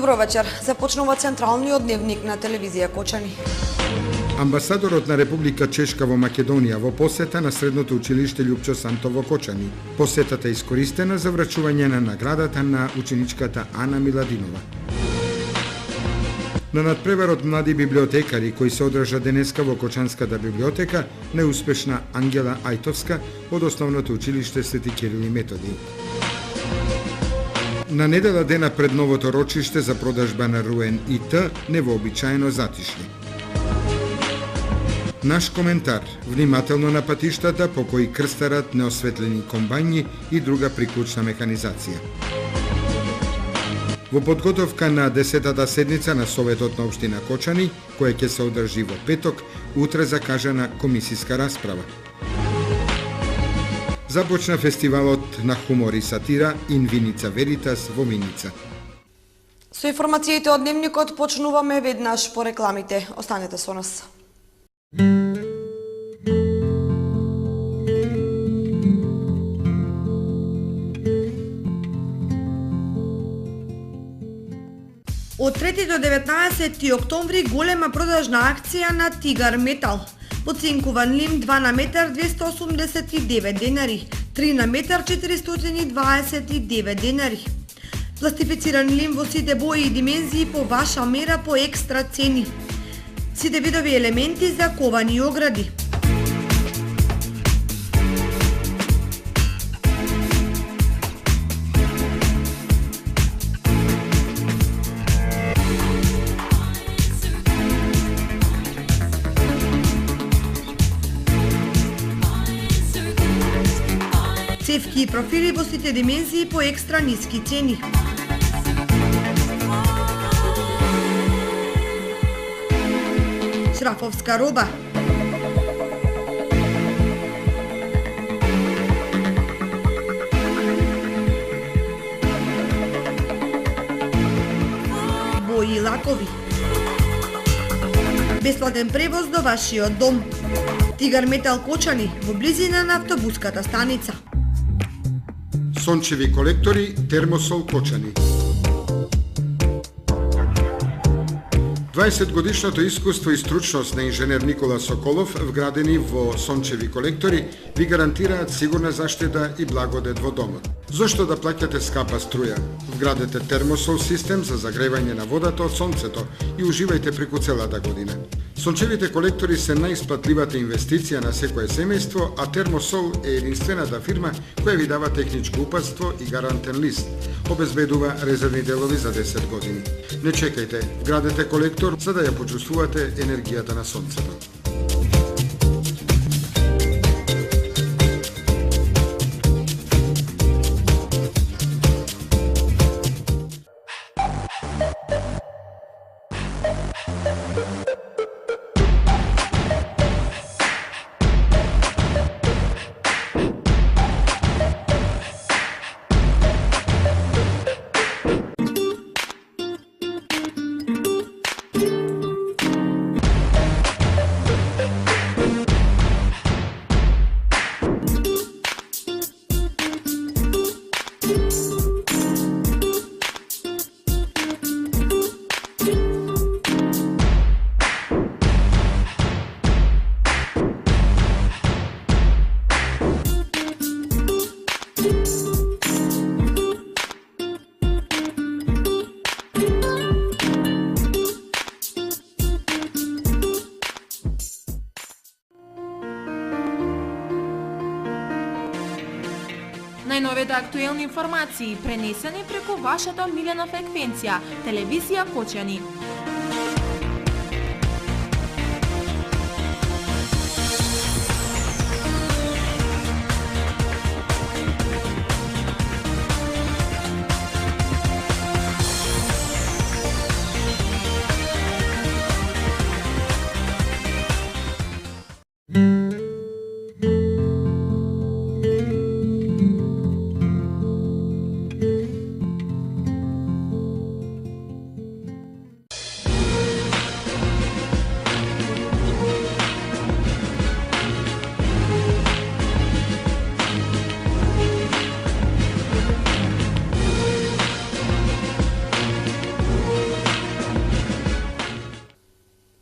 Добро вечер. Започнува централниот дневник на телевизија Кочани. Амбасадорот на Република Чешка во Македонија во посета на Средното училиште Љупчо Сантов во Кочани. Посетата е искористена за врачување на наградата на ученичката Ана Миладинова. На надпреварот млади библиотекари кои се одржа денеска во Кочанската библиотека, неуспешна Ангела Ајтовска од Основното училиште Свети Кирил и Методи. На недела дена пред новото рочиште за продажба на руен ИТ невообичаено затишни. Наш коментар: внимателно на патиштата по кои крстарат неосветлени комбајни и друга приклучна механизација. Во подготовка на 10-та седница на Советот на Општина Кочани, која ќе се одржи во петок, утре закажана комисиска расправа. Започна фестивалот на хумор и сатира Инвиница Веритас во Виница. Со информациите од дневникот почнуваме веднаш по рекламите. Останете со нас. Од 3 до 19 октомври голема продажна акција на Тигар Метал. Поцинкуван лим 2 на метар 289 денари, 3 на метар 429 денари. Пластифициран лим во сите бои и димензии по ваша мера по екстра цени. Сите видови елементи за ковани и огради. Цевки и профили во сите димензии по екстра ниски цени. Шрафовска роба. Бои и лакови. Бесплатен превоз до вашиот дом. Тигар Метал Кочани во близина на автобуската станица. Сончеви колектори Термосол Кочани. 20-годишното искуство и стручност на инженер Никола Соколов, вградени во сончеви колектори, ви гарантираат сигурна заштита и благодет во домот. Зошто да плаќате скапа струја? Вградете Термосол систем за загревање на водата од сонцето и уживајте преку целата година. Сончевите колектори се најисплатливата инвестиција на секое семејство, а Термосол е единствената фирма која ви дава техничко упатство и гарантен лист. Обезбедува резервни делови за 10 години. Не чекајте, вградете колектор за да ја почувствувате енергијата на сонцето. Најновите актуелни информации пренесени преку вашата милена фреквенција, телевизија Кочани.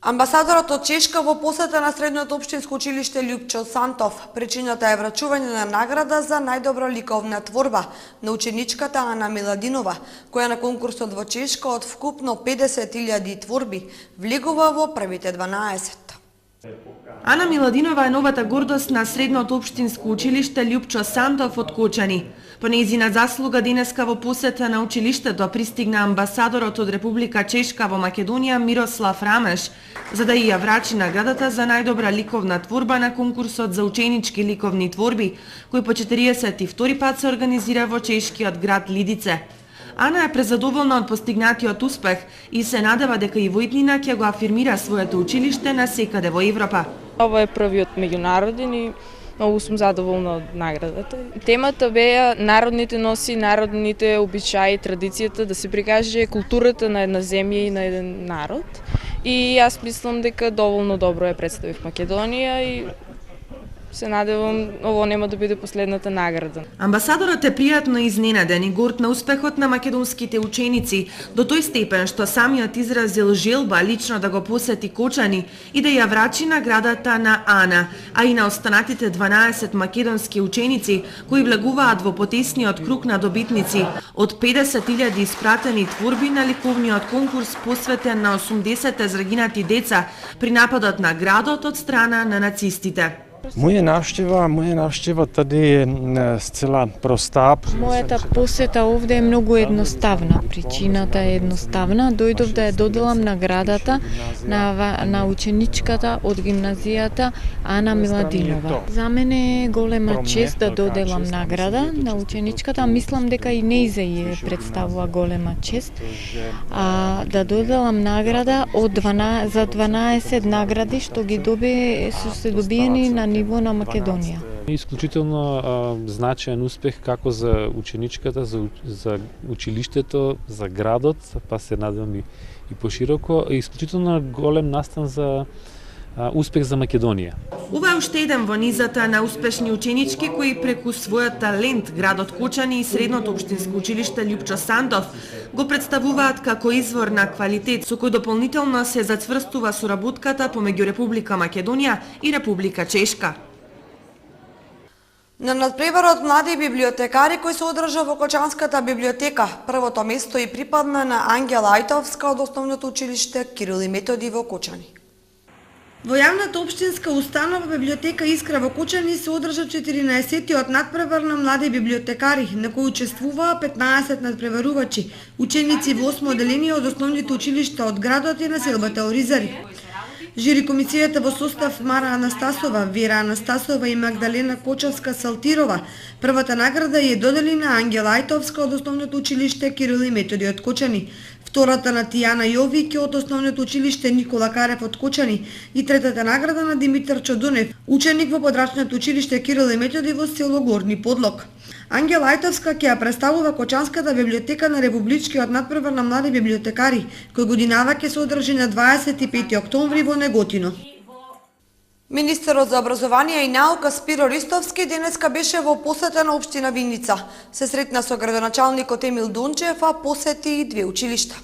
Амбасадорот од Чешка во посета на Средното општинско училиште Љупчо Сантов. Причината е врачување на награда за најдобра ликовна творба на ученичката Ана Миладинова, која на конкурсот во Чешка од вкупно 50.000 творби влегува во првите 12. Ана Миладинова е новата гордост на Средното општинско училиште Љупчо Сантов од Кочани. По нејзина заслуга денеска во посета на училиштето пристигна амбасадорот од Република Чешка во Македонија Мирослав Рамеш, за да ја врачи наградата за најдобра ликовна творба на конкурсот за ученички ликовни творби, кој по 42 пат се организира во чешкиот град Лидице. Ана е презадоволна од постигнатиот успех и се надева дека и во иднина ќе го афирмира своето училиште на секаде во Европа. Ова е првиот меѓународен и многу сум задоволна од наградата. Темата беа народните носи, народните обичаи, традицијата, да се прикаже културата на една земја и на еден народ. И јас мислам дека доволно добро ја представив Македонија и се надевам ово нема да биде последната награда. Амбасадорот е пријатно изненаден и горд на успехот на македонските ученици, до тој степен што самиот изразил желба лично да го посети Кочани и да ја врачи наградата на Ана, а и на останатите 12 македонски ученици кои влегуваат во потесниот круг на добитници од 50.000 испратени творби на ликовниот конкурс посветен на 80 зрагинати деца при нападот на градот од страна на нацистите. Moje návšteva tady je zcela prostá. Мојата посета овде е многу едноставна. Причината е едноставна. Дојдов да ја доделам наградата на ученичката од гимназијата Ана Миладинова. За мене е голема чест да доделам награда на ученичката. Мислам дека и нејзе ја представува голема чест. Да доделам награда за 12 награди што ги се добиени на ниво на Македонија. Исклучително значаен успех како за ученичката, за училиштето, за градот, па се надевам и пошироко, исклучително голем настан за успех за Македонија. Ова е уште еден во низата на успешни ученички кои преку својот талент градот Кочани и Средното општинско училиште Љупчо Сантов го представуваат како извор на квалитет со кој дополнително се зацврстува соработката помеѓу Република Македонија и Република Чешка. На надпреварот млади библиотекари кој се одржа во Кочанската библиотека, првото место и припадна на Ангела Ајтовска од основното училиште Кирил и Методи во Кочани. Во јавната општинска установа библиотека Искра во Кочани се одржа 14-тиот надпревар на млади библиотекари, на кој учествуваа 15 надпреварувачи, ученици во 8 одделение од основните училишта од градот и населбата Оризари. Жири комисијата во состав Мара Анастасова, Вера Анастасова и Магдалена Кочевска-Салтирова првата награда ја додели на Ангела Ајтовска од основното училиште Кирил и Методи од Кочани, втората на Тијана Јовиќ од основното училиште Никола Карев од Кочани и третата награда на Димитар Чодунев, ученик во подрачното училиште Кирил и Методи во село Горни Подлог. Ангела Ајтовска ќе ја представува Кочанската библиотека на Републичкиот надпревар на млади библиотекари, кој годинава ќе се одржи на 25 октомври во Неготино. Министерот за образование и наука Спиро Ристовски денеска беше во посета на општина Виница. Се сретна со градоначалникот Емил Дончев, а посети и две училишта.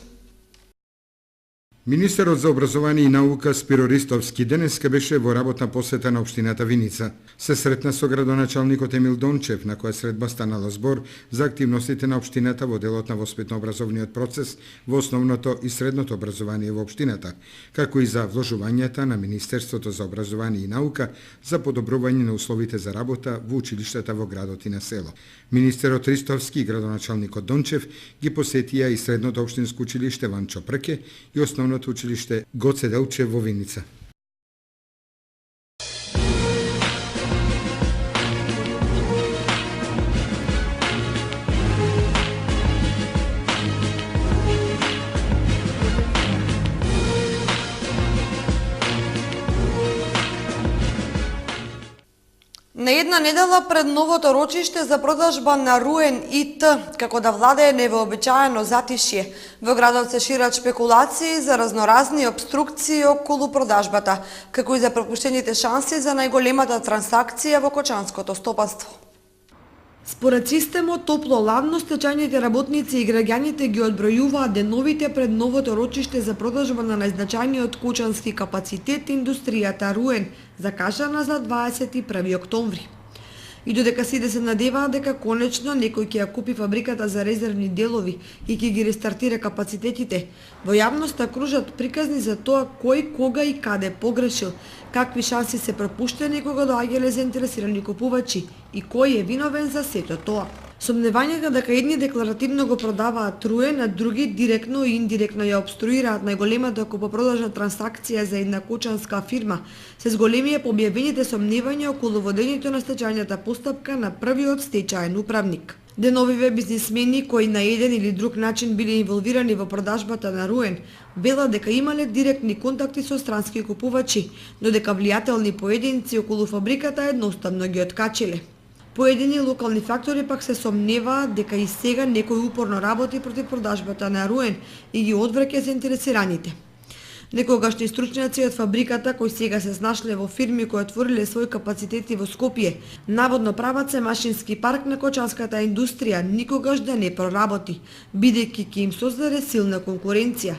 Министерот за образование и наука Спиро Ристовски денеска беше во работна посета на општината Виница. Се сретна со градоначалникот Емил Дончев, на која средба станало збор за активностите на општината во делот на воспитно-образовниот процес во основното и средното образование во општината, како и за вложувањата на Министерството за образование и наука за подобрување на условите за работа во училиштата во градот и на село. Министерот Ристовски и градоначалникот Дончев ги посетија и средното општинско училиште Ванчо Прке и основното училиште Гоце Делчев во Виница. На една недела пред новото рочиште за продажба на руен ИТ, како да владее невообичаено затишје, во градот се шират шпекулации за разноразни обструкции околу продажбата, како и за пропуштените шанси за најголемата трансакција во кочанското стопанство. Според системот топло-ладно, стечајните работници и граѓаните ги одбројуваат деновите пред новото рочиште за продажба на најзначајниот кочански капацитет индустријата Руен, закажана за 21 октомври. И додека сите се надеваат дека конечно некој ќе ја купи фабриката за резервни делови и ќе ги рестартира капацитетите, во јавноста кружат приказни за тоа кој, кога и каде погрешил, какви шанси се пропуштени кога доаѓале заинтересирани купувачи и кој е виновен за сето тоа. Сомневањата дека едни декларативно го продаваат Руен, а други директно и индиректно ја обструираат најголемата купопродажна трансакција за една кочанска фирма, се зголемија по објавените сомневања околу водењето на стечајната постапка на првиот стечаен управник. Деновиве бизнисмени кои на еден или друг начин биле инволвирани во продажбата на Руен, велат дека имале директни контакти со странски купувачи, но дека влијателни поединци околу фабриката едноставно ги откачиле. Поедини локални фактори пак се сомневаат дека и сега некој упорно работи против продажбата на Руен и ги одвраќа заинтересираните. Некогашни стручњаци од фабриката кои сега се снашле во фирми кои отвориле своји капацитети во Скопје, наводно прават се машински парк на кочанската индустрија никогаш да не проработи, бидејќи ќе им создаде силна конкуренција.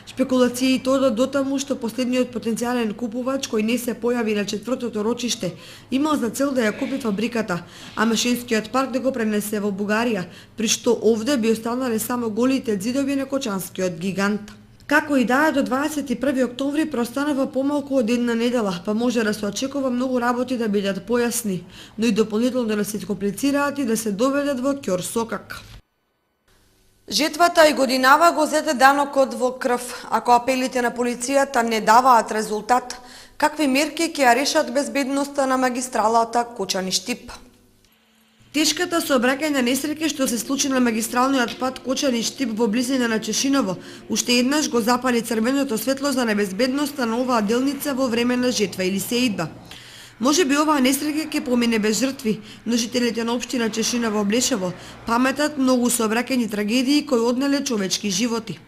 Спекулациите одат дотаму што последниот потенцијален купувач кој не се појави на четвртото рочиште имал за цел да ја купи фабриката, а машинскиот парк да го пренесе во Бугарија, при што овде би останале само голите ѕидови на кочанскиот гигант. Како и да е, до 21 октомври простанува помалку од една недела, па може да се очекува многу работи да бидат појасни, но и дополнително да се комплицираат и да се доведат во ќор сокак. Жетвата и годинава го зете данокот во крв. Ако апелите на полицијата не даваат резултат, какви мерки ќе ја решат безбедноста на магистралата Кочани-Штип? Тешката сообраќајна несреќа што се случи на магистралниот пат Кочани-Штип во близина на Чешиново, уште еднаш го запали црвеното светло за небезбедноста на оваа делница во време на жетва или сеидба. Може би оваа несреќа ќе помине без жртви, но жителите на општина Чешиново Блешево паметат многу сообраќајни трагедии кои однеле човечки животи.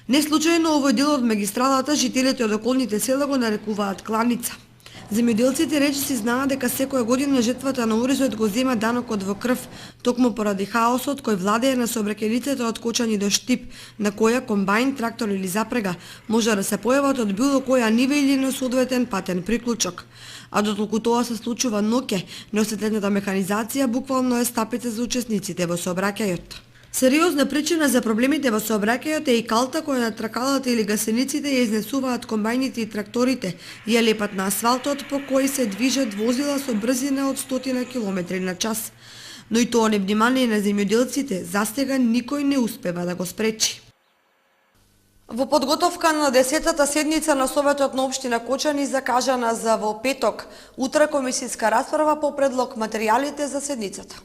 Не случајно овој дел од магистралата жителите од околните села го нарекуваат кланица. Земјоделците речиси знаат дека секоја година жетвата на уризот го зема данокот во крв, токму поради хаосот кој владее на сообраќајницата од Кочани до Штип, на која комбајн, трактор или запрега може да се појават од било која нива или на соодветен патен приклучок. А дотолку тоа се случува ноќе, неосветлената механизација буквално е стапица за учесниците во сообраќајот. Сериозна причина за проблемите во сообраќајот е и калта која на тракалата или гасениците ја изнесуваат комбајните и тракторите и ја лепат на асфалтот по кој се движат возила со брзина од 100 км на час. Но и тоа невнимание на земјоделците застега никој не успева да го спречи. Во подготовка на 10-та седница на Советот на општина Кочани закажана за во петок, утре комисијска расправа по предлог материјалите за седницата.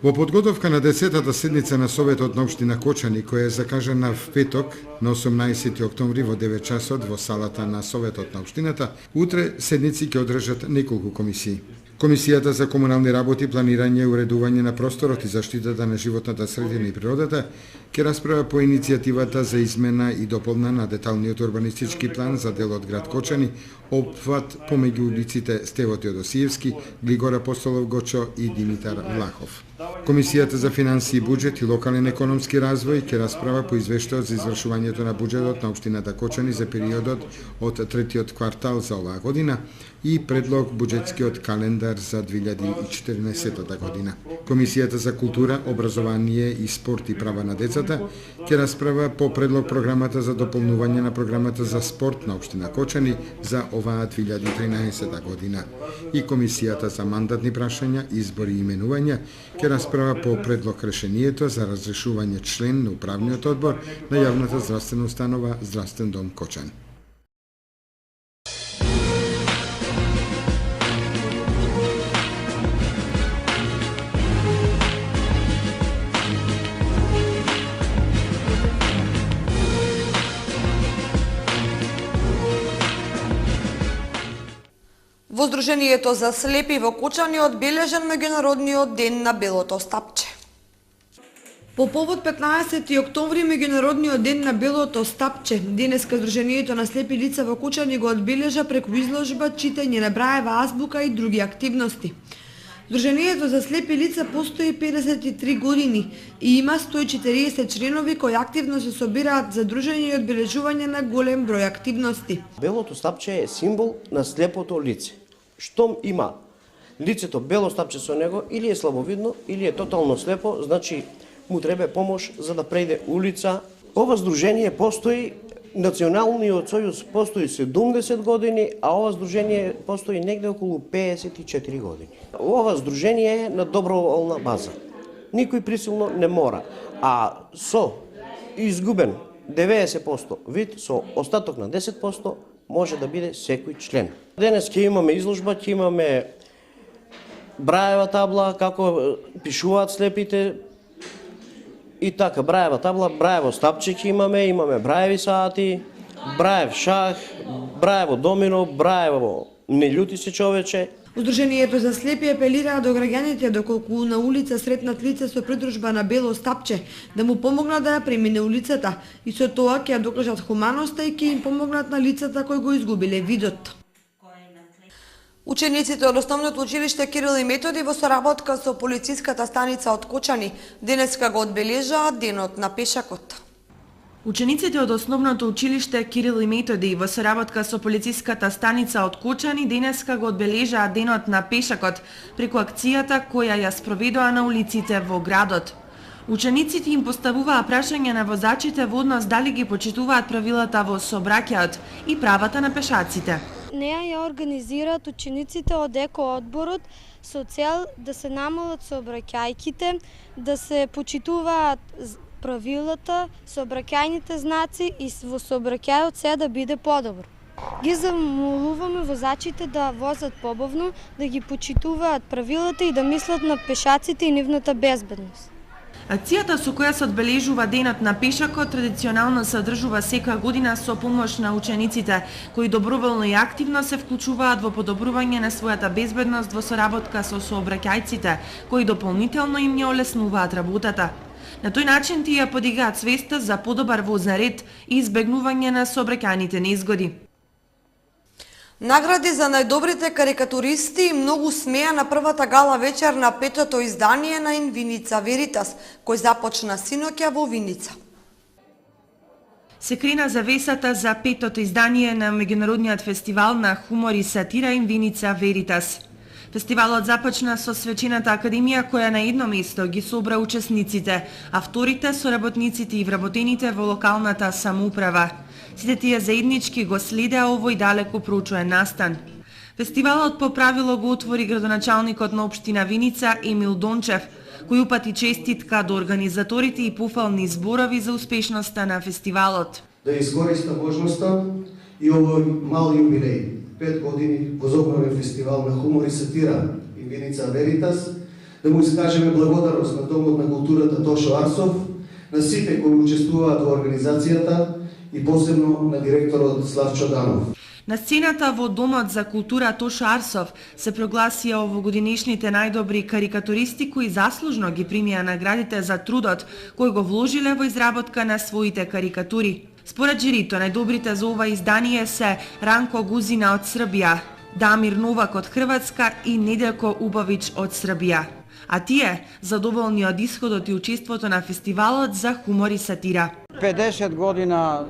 Во подготовка на 10-та седница на Советот на општина Кочани, која е закажана в петок на 18 октомври во 9 часот во салата на Советот на општината, утре седници ќе одржат неколку комисии. Комисијата за комунални работи, планирање и уредување на просторот и заштитата на животната средина и природата ќе расправа по иницијативата за измена и дополна на деталниот урбанистички план за делот град Кочани, опфат помеѓу улиците Стево Теодосиевски, Глигор Апостолов Гочо и Димитар Влахов. Комисијата за финансии, буџет и локален економски развој ќе расправа по извештајот за извршувањето на буџетот на општината Кочани за периодот од третиот квартал за оваа година и предлог буџетскиот календар за 2014 година. Комисијата за култура, образование и спорт и права на децата ќе расправа по предлог програмата за дополнување на програмата за спорт на општина Кочани за оваа 2013 година. И Комисијата за мандатни прашања, избори и именувања ќе расправа по предлог решението за разрешување член на управниот одбор на јавната здравствена установа Здравствен дом Кочани. Во Сдруженијето за слепи во Кочани одбележан меѓународниот ден на белото стапче. По повод 15 октомври, меѓународниот ден на белото стапче, денеска Сдруженијето на слепи лица во Кочани го одбележа преку изложба, читање на браева азбука и други активности. Здруженијето за слепи лица постои 53 години и има 140 членови кои активно се собираат за дружење и одбележување на голем број активности. Белото стапче е символ на слепото лице. Штом има лицето бело стапче со него, или е слабовидно, или е тотално слепо, значи му треба помош за да прејде улица. Ова здружение постои, Националниот сојуз постои 70 години, а ова здружение постои негде околу 54 години. Ова здружение е на доброволна база. Никој присилно не мора, а со изгубен 90% вид, со остаток на 10% може да биде секој член. Денес ќе имаме изложба, ќе имаме браева табла, како пишуваат слепите, и така, браева табла, браево стапче ќе имаме браеви саати, браев шах, браево домино, браево не љути се човече. Удруженијето за слепи апелираа до граѓаните доколку на улица сретнат лице со придружба на бело стапче да му помогнат да ја премине улицата и со тоа ќе ја докажат хуманоста и ќе им помогнат на лицата кои го изгубиле видот. Учениците од Основното училиште Кирил и Методи во соработка со полициската станица од Кочани денеска го одбележаат денот на пешакот. Учениците од Основното училиште Кирил и Методи во соработка со полициската станица од Кочани денеска го одбележаат денот на пешакот преку акцијата која ја спроведоа на улиците во градот. Учениците им поставуваа прашања на возачите во однос дали ги почитуваат правилата во сообраќајот и правата на пешаците. Неа ја организираат учениците од екоодборот со цел да се намалат сообраќајките, да се почитуваат правилата, сообраќајните знаци и во сообраќајот се да биде подобро. Ги замолуваме возачите да возат побавно, да ги почитуваат правилата и да мислат на пешаците и нивната безбедност. Акцијата со која се одбележува денот на пешакот традиционално се одржува секоја година со помош на учениците кои доброволно и активно се вклучуваат во подобрување на својата безбедност во соработка со сообраќајците кои дополнително им ја олеснуваат работата. На тој начин тие подигаат свеста за подобар возен ред и избегнување на сообраќајните незгоди. Награди за најдобрите карикатуристи многу смеа на првата гала вечер на петото издание на Виница Веритас, кој започна синоќа во Виница. Се крена завесата за петото издание на меѓународниот фестивал на хумор и сатира Виница Веритас. Фестивалот започна со свечената академија која на едно место ги собра учесниците, авторите, соработниците и вработените во локалната самоуправа. Сите тие заеднички го следеа овој далеко проучуван настан. Фестивалот по правило го отвори градоначалникот на општина Виница Емил Дончев, кој упати честитка до организаторите и пофални зборови за успешноста на фестивалот. Да искористам можноста и овој мал јубилеј, 5 години возобновен фестивал на хумор и сатира Виница Веритас, да му искажеме благодарност на Домот на културата Тошо Арсов, на сите кои учествуваат во организацијата и посебно на директорот Славчо Данов. На сцената во Домот за култура Тошо Арсов се прогласија овогодинешните најдобри карикатуристи кои заслужно ги примија наградите за трудот кој го вложиле во изработка на своите карикатури. Според жирито, најдобрите за ова издание се Ранко Гузина од Србија, Дамир Новак од Хрватска и Неделко Убавич од Србија. А тие задоволни од исходот и учеството на фестивалот за хумор и сатира. 50 година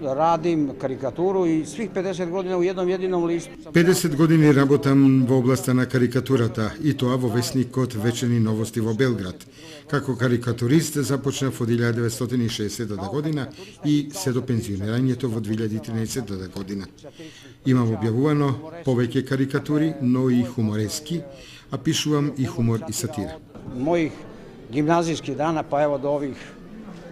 радим карикатуру и свих 50 година у едном едином листу. 50 години работам во областа на карикатурата и тоа во весникот Вечерни новости во Белград. Како карикатурист започнав од 1960 година и се до пензионирањето во 2013 година. Имам објавувано повеќе карикатури, но и хуморески, а пишувам и хумор и сатира. Моих гимназијски дана, па ево до ових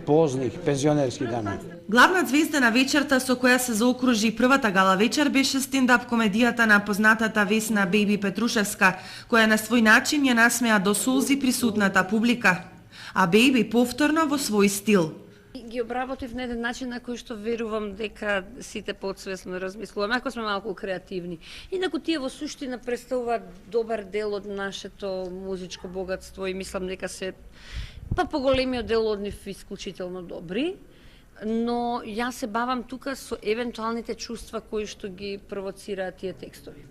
позних пензионерски дана. Главна звезда на вечерта со која се заокружи првата гала вечер беше стендап комедијата на познатата Весна Бејби Петрушевска, која на свој начин ја насмеа до солзи присутната публика. А Бејби повторно во свој стил. Ги обработив на еден начин на кој што верувам дека сите подсвесно размислуваме, ако сме малку креативни. Инаку тие во суштина представуваат добар дел од нашето музичко богатство и мислам дека се поголемиот дел од нив исклучително добри, но јас се бавам тука со евентуалните чувства кои што ги провоцираат тие текстови.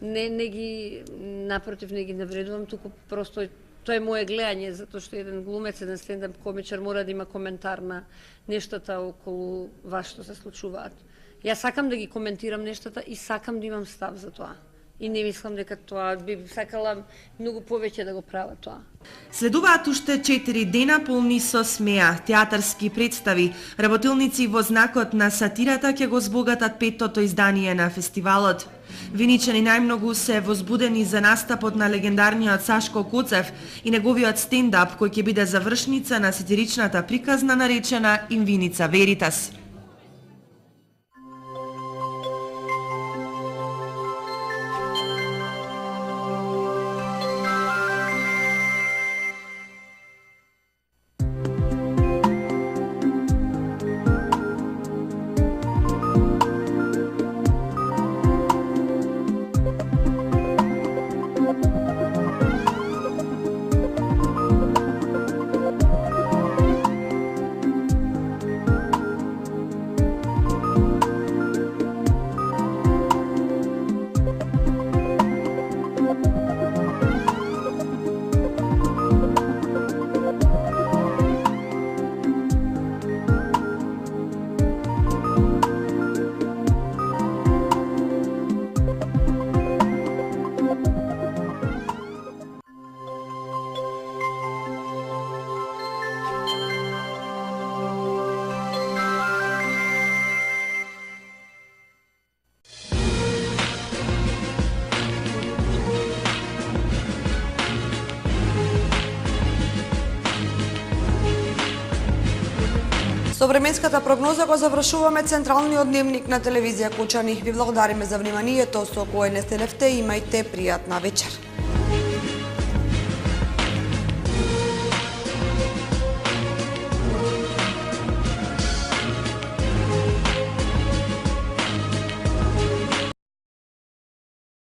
не ги напротив не ги навредувам, туку просто тоа е мое гледање, затоа што еден глумец, еден стендап комичар мора да има коментар на нештата околу вас што се случуваат. Јас сакам да ги коментирам нештата и сакам да имам став за тоа. И не мислам дека тоа би сакала многу повеќе да го прават тоа. Следуваат уште 4 дена полни со смеа, театарски представи. Работилници во знакот на сатирата ќе го збогатат 5-тото издание на фестивалот. Виничани најмногу се возбудени за настапот на легендарниот Сашко Коцев и неговиот стендап кој ќе биде завршница на сатиричната приказна наречена Инвиница Веритас. Со временската прогноза го завршуваме централниот дневник на телевизија Кучани. Ви благодариме за вниманието, со кое не сте лефте, имајте пријатна вечер.